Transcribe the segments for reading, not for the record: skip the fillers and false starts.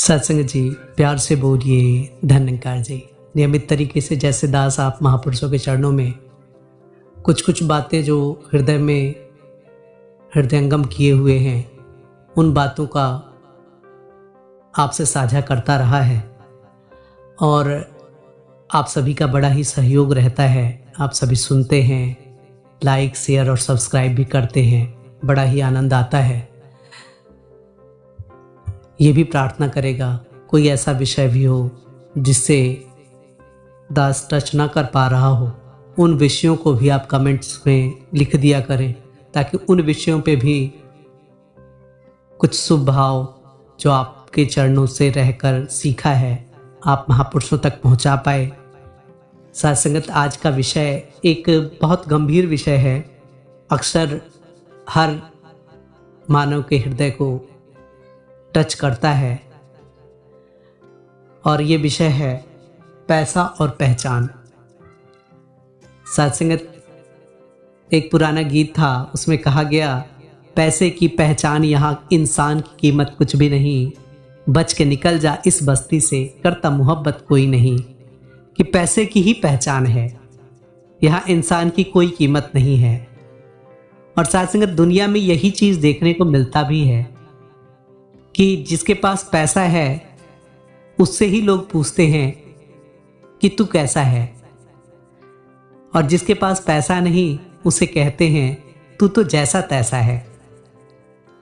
सत्संग जी, प्यार से बोलिए धन्यकार जी। नियमित तरीके से जैसे दास आप महापुरुषों के चरणों में कुछ कुछ बातें जो हृदय में हृदयंगम किए हुए हैं, उन बातों का आपसे साझा करता रहा है और आप सभी का बड़ा ही सहयोग रहता है। आप सभी सुनते हैं, लाइक शेयर और सब्सक्राइब भी करते हैं, बड़ा ही आनंद आता है। ये भी प्रार्थना करेगा कोई ऐसा विषय भी हो जिससे दास टच ना कर पा रहा हो, उन विषयों को भी आप कमेंट्स में लिख दिया करें, ताकि उन विषयों पे भी कुछ शुभ भाव जो आपके चरणों से रहकर सीखा है आप महापुरुषों तक पहुंचा पाए। साथ संगत, आज का विषय एक बहुत गंभीर विषय है। अक्सर हर मानव के हृदय को टच करता है और ये विषय है पैसा और पहचान। साथ संगत, एक पुराना गीत था, उसमें कहा गया, पैसे की पहचान यहाँ इंसान की कीमत कुछ भी नहीं, बच के निकल जा इस बस्ती से, करता मोहब्बत कोई नहीं। कि पैसे की ही पहचान है, यहाँ इंसान की कोई कीमत नहीं है। और साथ संगत, दुनिया में यही चीज देखने को मिलता भी है कि जिसके पास पैसा है उससे ही लोग पूछते हैं कि तू कैसा है, और जिसके पास पैसा नहीं उसे कहते हैं तू तो जैसा तैसा है।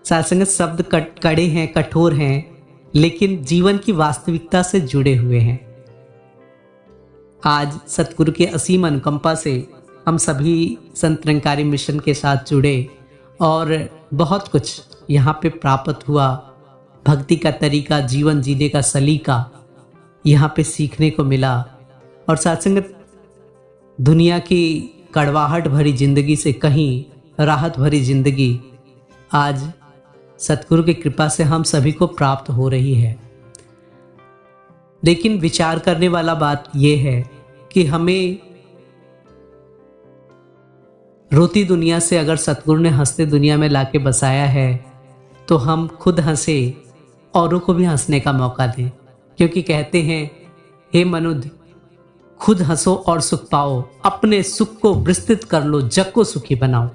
साथ संगत, शब्द कड़े हैं, कठोर हैं, लेकिन जीवन की वास्तविकता से जुड़े हुए हैं। आज सतगुरु के असीम अनुकंपा से हम सभी संत निरंकारी मिशन के साथ जुड़े और बहुत कुछ यहाँ पे प्राप्त हुआ। भक्ति का तरीका, जीवन जीने का सलीका यहाँ पे सीखने को मिला। और साथ संगत, दुनिया की कड़वाहट भरी जिंदगी से कहीं राहत भरी जिंदगी आज सतगुरु की कृपा से हम सभी को प्राप्त हो रही है। लेकिन विचार करने वाला बात यह है कि हमें रोती दुनिया से अगर सतगुरु ने हंसते दुनिया में लाके बसाया है, तो हम खुद हंसे, औरों को भी हंसने का मौका दें। क्योंकि कहते हैं, हे मनुष्य, खुद हंसो और सुख पाओ, अपने सुख को विस्तृत कर लो, जग को सुखी बनाओ।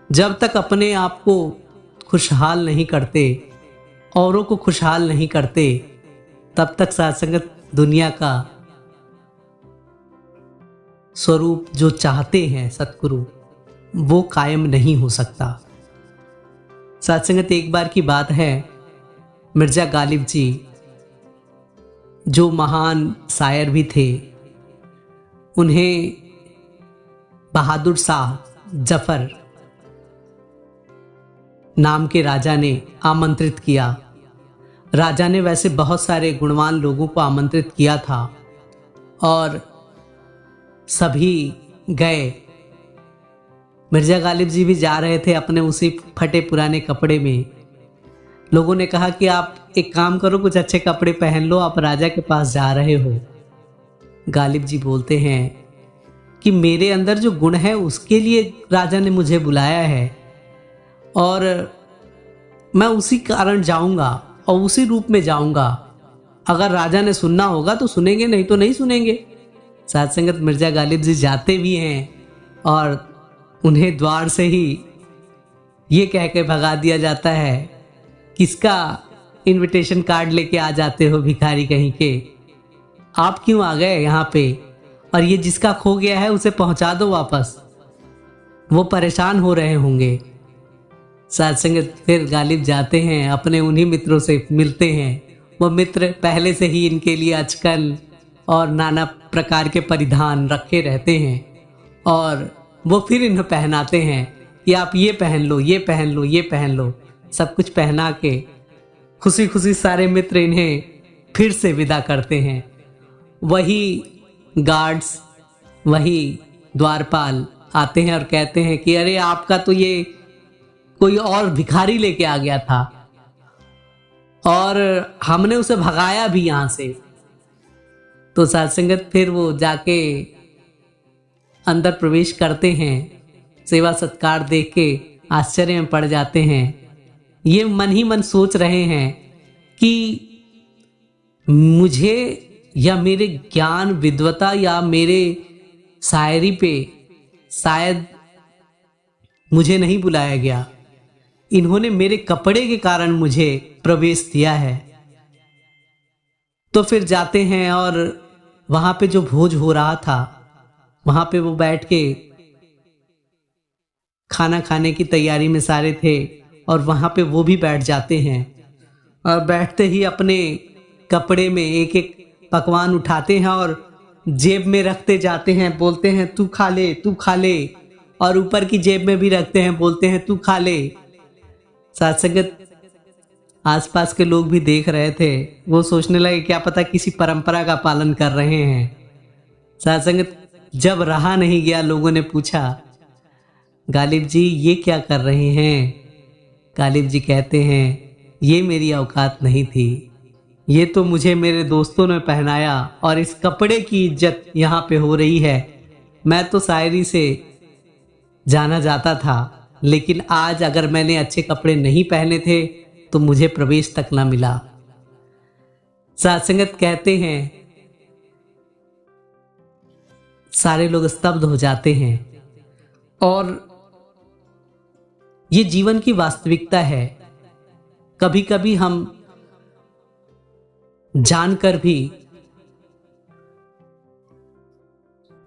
जब तक अपने आप को खुशहाल नहीं करते, औरों को खुशहाल नहीं करते, तब तक साथ संगत दुनिया का स्वरूप जो चाहते हैं सतगुरु, वो कायम नहीं हो सकता। साथ संगत, एक बार की बात है, मिर्जा गालिब जी जो महान शायर भी थे, उन्हें बहादुर शाह जफर नाम के राजा ने आमंत्रित किया। राजा ने वैसे बहुत सारे गुणवान लोगों को आमंत्रित किया था और सभी गए। मिर्जा गालिब जी भी जा रहे थे अपने उसी फटे पुराने कपड़े में। लोगों ने कहा कि आप एक काम करो, कुछ अच्छे कपड़े पहन लो, आप राजा के पास जा रहे हो। गालिब जी बोलते हैं कि मेरे अंदर जो गुण है उसके लिए राजा ने मुझे बुलाया है और मैं उसी कारण जाऊंगा और उसी रूप में जाऊंगा। अगर राजा ने सुनना होगा तो सुनेंगे, नहीं तो नहीं सुनेंगे। साथ संगत, मिर्जा गालिब जी जाते भी हैं और उन्हें द्वार से ही ये कह के भगा दिया जाता है, किसका इनविटेशन कार्ड लेके आ जाते हो भिखारी कहीं के, आप क्यों आ गए यहाँ पे, और ये जिसका खो गया है उसे पहुंचा दो वापस, वो परेशान हो रहे होंगे। साथ संगत, फिर गालिब जाते हैं, अपने उन्हीं मित्रों से मिलते हैं। वो मित्र पहले से ही इनके लिए अचकन और नाना प्रकार के परिधान रखे रहते हैं और वो फिर इन्हें पहनाते हैं कि आप ये पहन लो, ये पहन लो, ये पहन लो। सब कुछ पहना के खुशी खुशी सारे मित्र इन्हें फिर से विदा करते हैं। वही गार्ड्स, वही द्वारपाल आते हैं और कहते हैं कि अरे आपका तो ये कोई और भिखारी लेके आ गया था और हमने उसे भगाया भी यहां से। तो साथ संगत, फिर वो जाके अंदर प्रवेश करते हैं, सेवा सत्कार देख के आश्चर्य में पड़ जाते हैं। ये मन ही मन सोच रहे हैं कि मुझे या मेरे ज्ञान विद्वता या मेरे शायरी पे शायद मुझे नहीं बुलाया गया। इन्होंने मेरे कपड़े के कारण मुझे प्रवेश दिया है। तो फिर जाते हैं और वहां पे जो भोज हो रहा था, वहां पे वो बैठ के खाना खाने की तैयारी में सारे थे और वहां पे वो भी बैठ जाते हैं और बैठते ही अपने कपड़े में एक एक पकवान उठाते हैं और जेब में रखते जाते हैं, बोलते हैं तू खा ले, तू खा ले, और ऊपर की जेब में भी रखते हैं, बोलते हैं तू खा ले। साथ संगत आसपास के लोग भी देख रहे थे, वो सोचने लगे क्या पता किसी परंपरा का पालन कर रहे हैं। साथ संगत जब रहा नहीं गया, लोगों ने पूछा गालिब जी ये क्या कर रहे हैं। गालिब जी कहते हैं ये मेरी औकात नहीं थी, ये तो मुझे मेरे दोस्तों ने पहनाया और इस कपड़े की इज्जत यहाँ पे हो रही है। मैं तो शायरी से जाना जाता था, लेकिन आज अगर मैंने अच्छे कपड़े नहीं पहने थे तो मुझे प्रवेश तक ना मिला। साथ संगत कहते हैं सारे लोग स्तब्ध हो जाते हैं और ये जीवन की वास्तविकता है। कभी कभी हम जानकर भी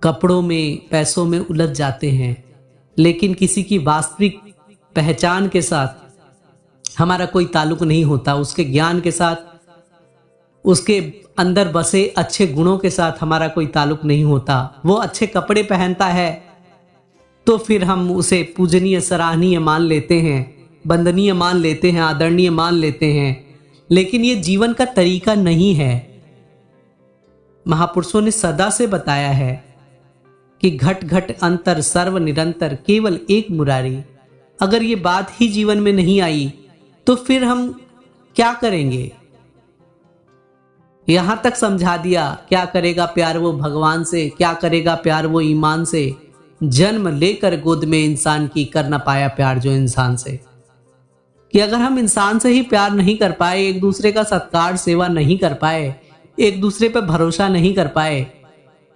कपड़ों में पैसों में उलझ जाते हैं, लेकिन किसी की वास्तविक पहचान के साथ हमारा कोई ताल्लुक नहीं होता, उसके ज्ञान के साथ, उसके अंदर बसे अच्छे गुणों के साथ हमारा कोई ताल्लुक नहीं होता। वो अच्छे कपड़े पहनता है तो फिर हम उसे पूजनीय सराहनीय मान लेते हैं, वंदनीय मान लेते हैं, आदरणीय मान लेते हैं, लेकिन ये जीवन का तरीका नहीं है। महापुरुषों ने सदा से बताया है कि घट घट अंतर सर्व निरंतर केवल एक मुरारी। अगर ये बात ही जीवन में नहीं आई तो फिर हम क्या करेंगे। यहां तक समझा दिया, क्या करेगा प्यार वो भगवान से, क्या करेगा प्यार वो ईमान से। जन्म लेकर गोद में इंसान की कर ना पाया प्यार जो इंसान से। कि अगर हम इंसान से ही प्यार नहीं कर पाए, एक दूसरे का सत्कार सेवा नहीं कर पाए, एक दूसरे पर भरोसा नहीं कर पाए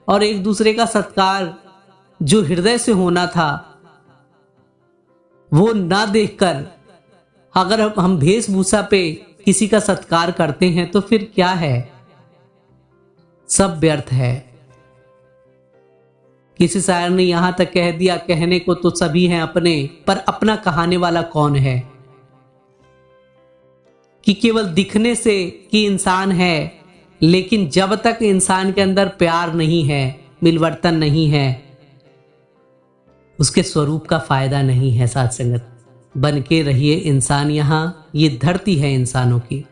और एक दूसरे का सत्कार जो हृदय से होना था वो ना देखकर अगर हम वेशभूषा पे किसी का सत्कार करते हैं तो फिर क्या है, सब व्यर्थ है। किसी शायर ने यहां तक कह दिया, कहने को तो सभी हैं अपने, पर अपना कहाने वाला कौन है। कि केवल दिखने से कि इंसान है, लेकिन जब तक इंसान के अंदर प्यार नहीं है, मिलवर्तन नहीं है, उसके स्वरूप का फायदा नहीं है। साथ संगत बन के रहिए इंसान, यहां ये धरती है इंसानों की।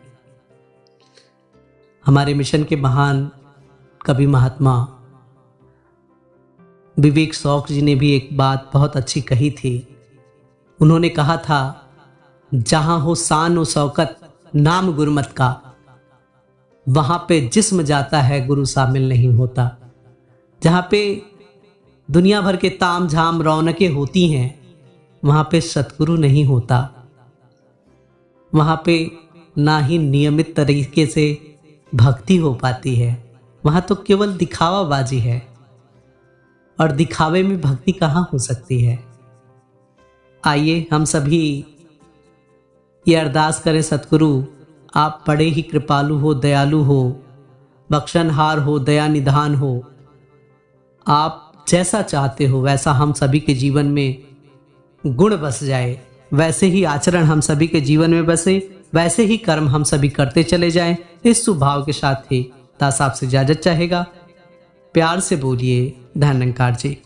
हमारे मिशन के महान कवि महात्मा विवेक शौक जी ने भी एक बात बहुत अच्छी कही थी। उन्होंने कहा था, जहां हो शान और शौकत नाम गुरमत का, वहां पे जिस्म जाता है गुरु शामिल नहीं होता। जहां पे दुनिया भर के ताम झाम रौनकें होती हैं, वहां पे सतगुरु नहीं होता। वहां पे ना ही नियमित तरीके से भक्ति हो पाती है, वहां तो केवल दिखावाबाजी है और दिखावे में भक्ति कहाँ हो सकती है। आइए हम सभी ये अरदास करें, सतगुरु आप बड़े ही कृपालु हो, दयालु हो, बख्शनहार हो, दया निधान हो। आप जैसा चाहते हो वैसा हम सभी के जीवन में गुण बस जाए, वैसे ही आचरण हम सभी के जीवन में बसे, वैसे ही कर्म हम सभी करते चले जाएं। इस सुभाव के साथ ही दास आपसे इजाजत चाहेगा। प्यार से बोलिए धन्यकार जी।